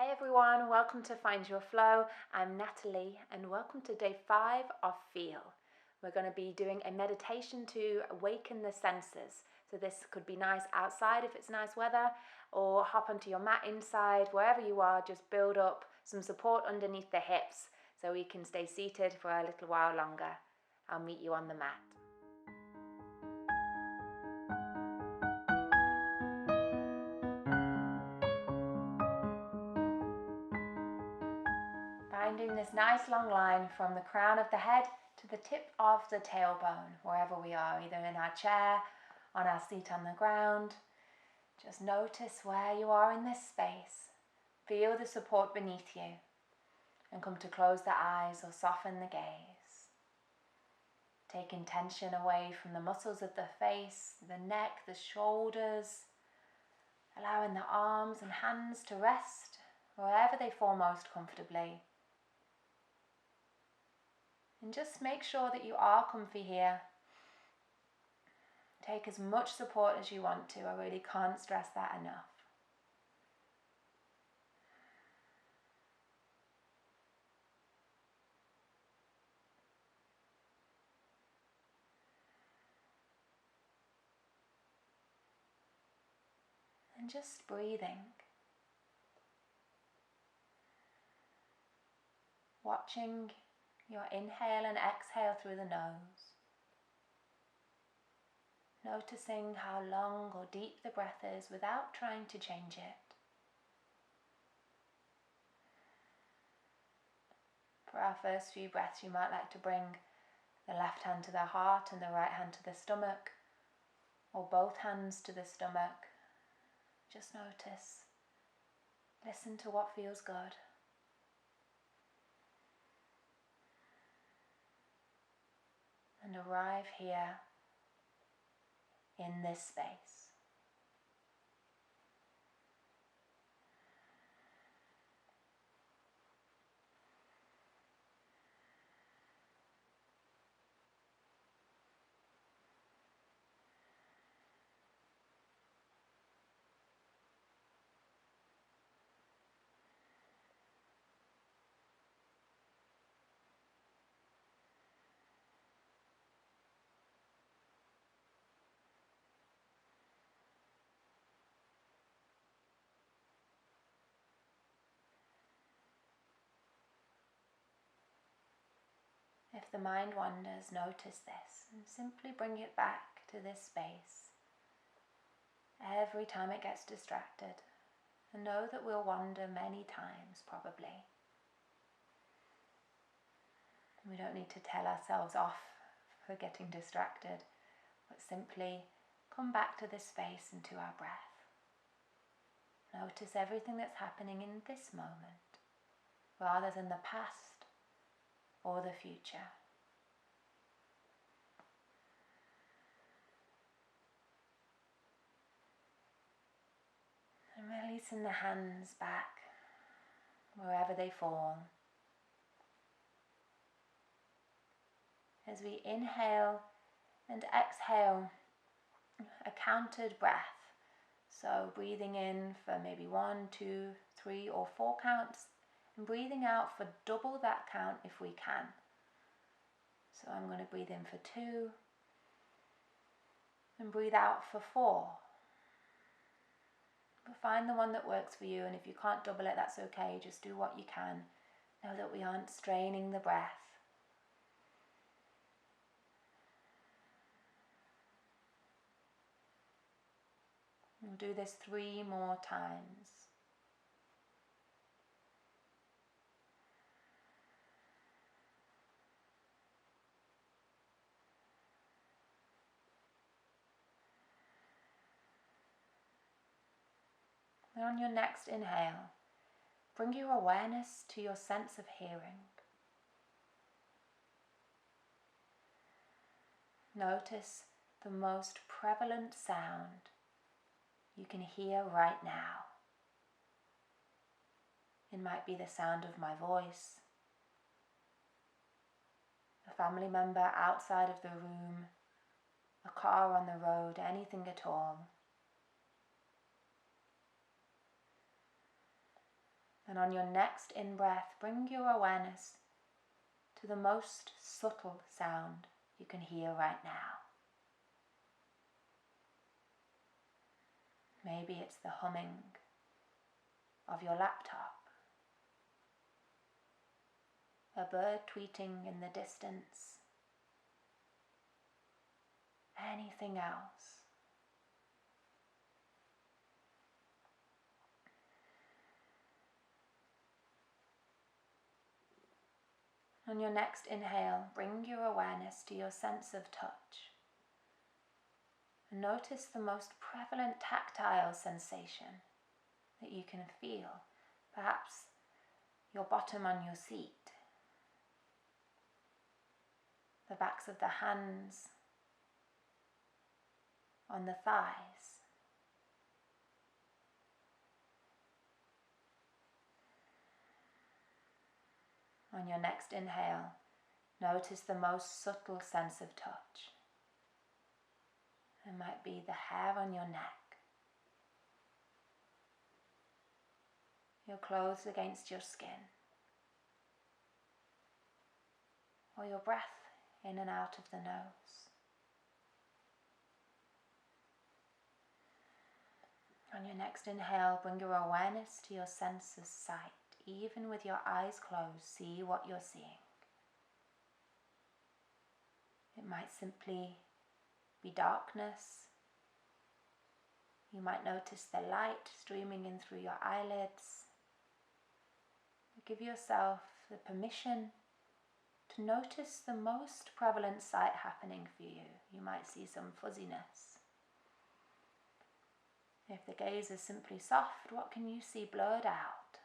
Hey everyone, welcome to Find Your Flow. I'm Natalie and welcome to day 5 of Feel. We're going to be doing a meditation to awaken the senses. So this could be nice outside if it's nice weather, or hop onto your mat inside, wherever you are, just build up some support underneath the hips so we can stay seated for a little while longer. I'll meet you on the mat. Finding this nice long line from the crown of the head to the tip of the tailbone, wherever we are, either in our chair, on our seat on the ground. Just notice where you are in this space. Feel the support beneath you and come to close the eyes or soften the gaze. Taking tension away from the muscles of the face, the neck, the shoulders, allowing the arms and hands to rest wherever they fall most comfortably. And just make sure that you are comfy here. Take as much support as you want to. I really can't stress that enough. And just breathing. Watching your inhale and exhale through the nose. Noticing how long or deep the breath is without trying to change it. For our first few breaths, you might like to bring the left hand to the heart and the right hand to the stomach, or both hands to the stomach. Just notice. Listen to what feels good. And arrive here in this space. If the mind wanders, notice this and simply bring it back to this space every time it gets distracted, and know that we'll wander many times probably. We don't need to tell ourselves off for getting distracted, but simply come back to this space and to our breath. Notice everything that's happening in this moment, rather than the past or the future. And releasing the hands back wherever they fall. As we inhale and exhale, a counted breath. So breathing in for maybe 1, 2, 3 or 4 counts, and breathing out for double that count if we can. So I'm going to breathe in for 2 and breathe out for 4. But find the one that works for you, and if you can't double it, that's okay. Just do what you can. Know that we aren't straining the breath. We'll do this 3 more times. And on your next inhale, bring your awareness to your sense of hearing. Notice the most prevalent sound you can hear right now. It might be the sound of my voice, a family member outside of the room, a car on the road, anything at all. And on your next in-breath, bring your awareness to the most subtle sound you can hear right now. Maybe it's the humming of your laptop, a bird tweeting in the distance, anything else. On your next inhale, bring your awareness to your sense of touch. And notice the most prevalent tactile sensation that you can feel. Perhaps your bottom on your seat, the backs of the hands on the thighs. On your next inhale, notice the most subtle sense of touch. It might be the hair on your neck, your clothes against your skin, or your breath in and out of the nose. On your next inhale, bring your awareness to your sense of sight. Even with your eyes closed, see what you're seeing. It might simply be darkness. You might notice the light streaming in through your eyelids. Give yourself the permission to notice the most prevalent sight happening for you. You might see some fuzziness. If the gaze is simply soft, what can you see blurred out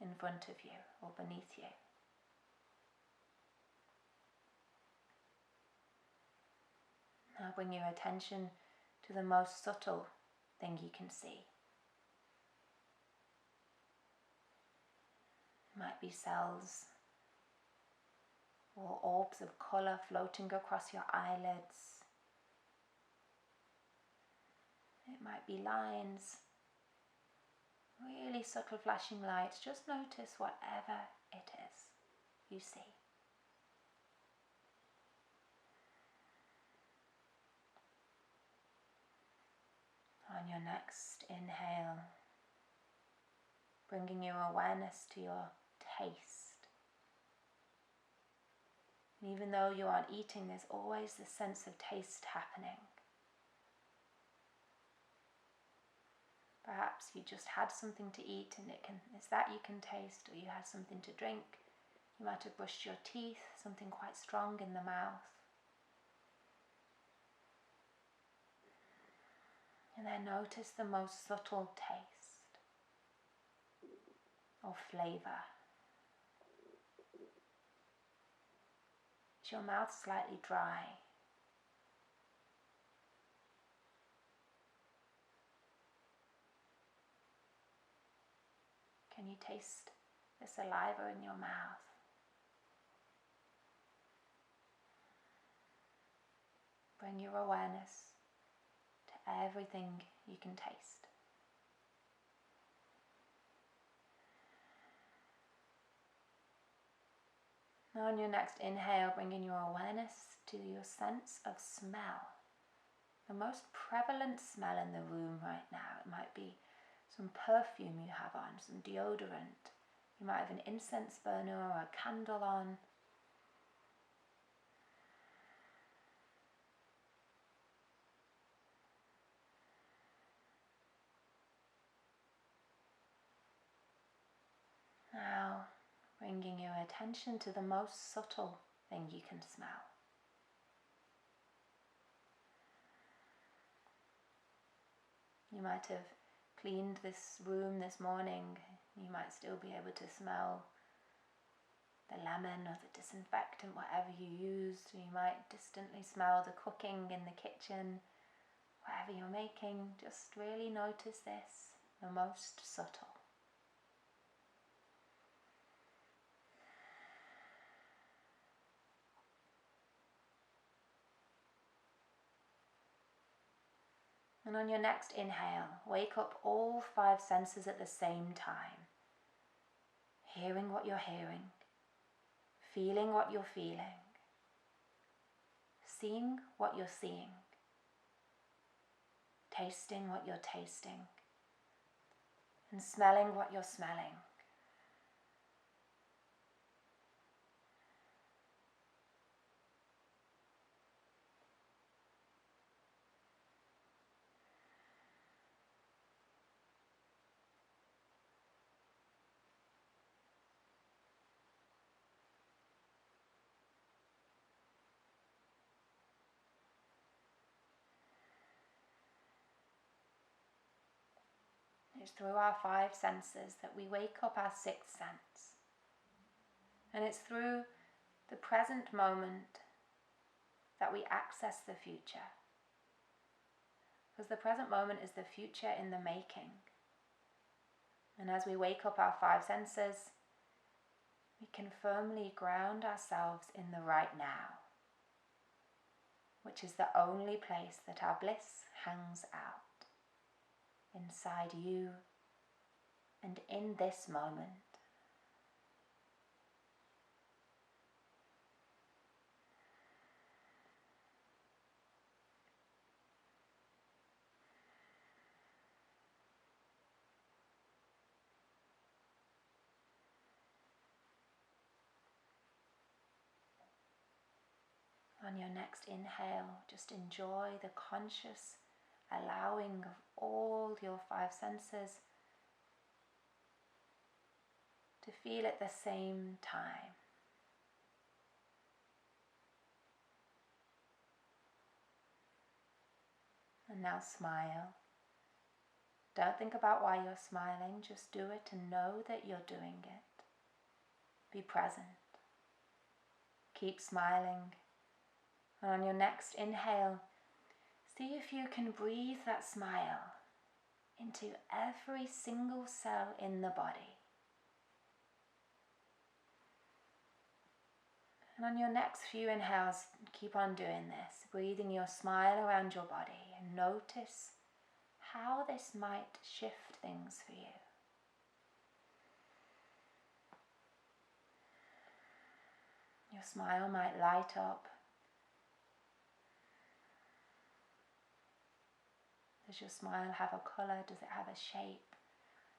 in front of you or beneath you? Now bring your attention to the most subtle thing you can see. It might be cells or orbs of colour floating across your eyelids. It might be lines, really subtle flashing lights. Just notice whatever it is you see. On your next inhale, bringing your awareness to your taste. And even though you aren't eating, there's always this sense of taste happening. Perhaps you just had something to eat and it's that you can taste, or you had something to drink. You might have brushed your teeth, something quite strong in the mouth. And then notice the most subtle taste or flavour. Is your mouth slightly dry? Can you taste the saliva in your mouth? Bring your awareness to everything you can taste. Now on your next inhale, bring in your awareness to your sense of smell. The most prevalent smell in the room right now. It might be some perfume you have on, some deodorant. You might have an incense burner or a candle on. Now, bringing your attention to the most subtle thing you can smell. You might have cleaned this room this morning. You might still be able to smell the lemon or the disinfectant, whatever you used. You might distantly smell the cooking in the kitchen, whatever you're making. Just really notice this, the most subtle. And on your next inhale, wake up all 5 senses at the same time. hearing what you're hearing, feeling what you're feeling, seeing what you're seeing, tasting what you're tasting, and smelling what you're smelling. It's through our 5 senses that we wake up our 6th sense. And it's through the present moment that we access the future. Because the present moment is the future in the making. And as we wake up our 5 senses, we can firmly ground ourselves in the right now, which is the only place that our bliss hangs out. Inside you and in this moment. On your next inhale, just enjoy the conscious allowing of all your 5 senses to feel at the same time. And now smile. Don't think about why you're smiling, just do it and know that you're doing it. Be present. Keep smiling. And on your next inhale, see if you can breathe that smile into every single cell in the body. And on your next few inhales, keep on doing this, breathing your smile around your body, and notice how this might shift things for you. Your smile might light up. Does your smile have a colour? Does it have a shape?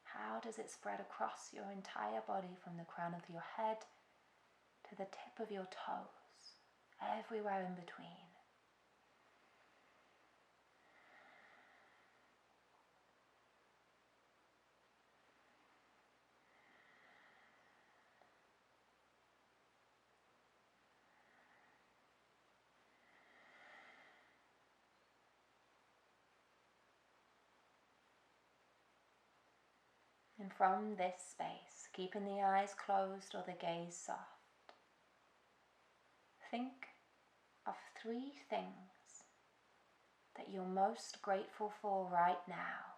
How does it spread across your entire body from the crown of your head to the tip of your toes, everywhere in between? And from this space, keeping the eyes closed or the gaze soft, think of 3 things that you're most grateful for right now.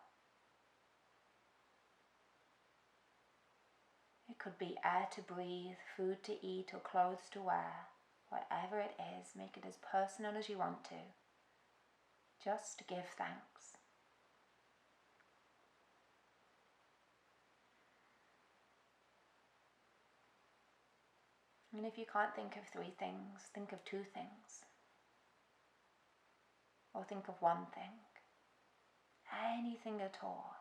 It could be air to breathe, food to eat, or clothes to wear. Whatever it is, make it as personal as you want to. Just give thanks. And if you can't think of 3 things, think of 2 things. Or think of 1 thing. Anything at all.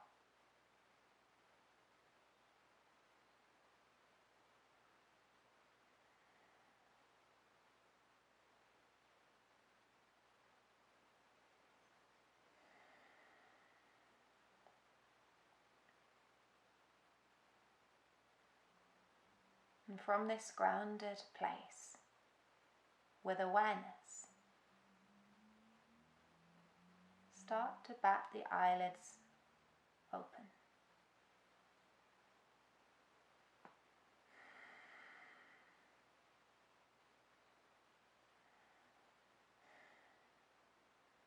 And from this grounded place, with awareness, start to bat the eyelids open.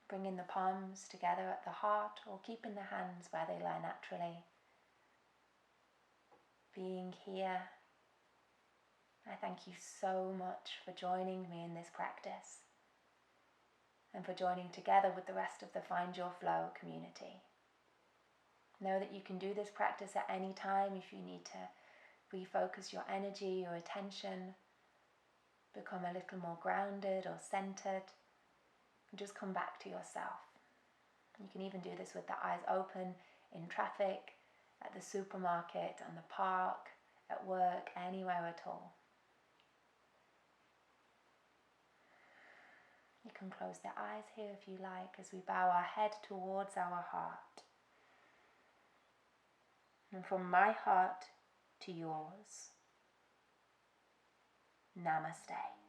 Bringing the palms together at the heart or keeping the hands where they lie naturally. Being here, I thank you so much for joining me in this practice and for joining together with the rest of the Find Your Flow community. Know that you can do this practice at any time if you need to refocus your energy, your attention, become a little more grounded or centered, and just come back to yourself. You can even do this with the eyes open in traffic, at the supermarket, on the park, at work, anywhere at all. You can close the eyes here if you like as we bow our head towards our heart. And from my heart to yours, Namaste.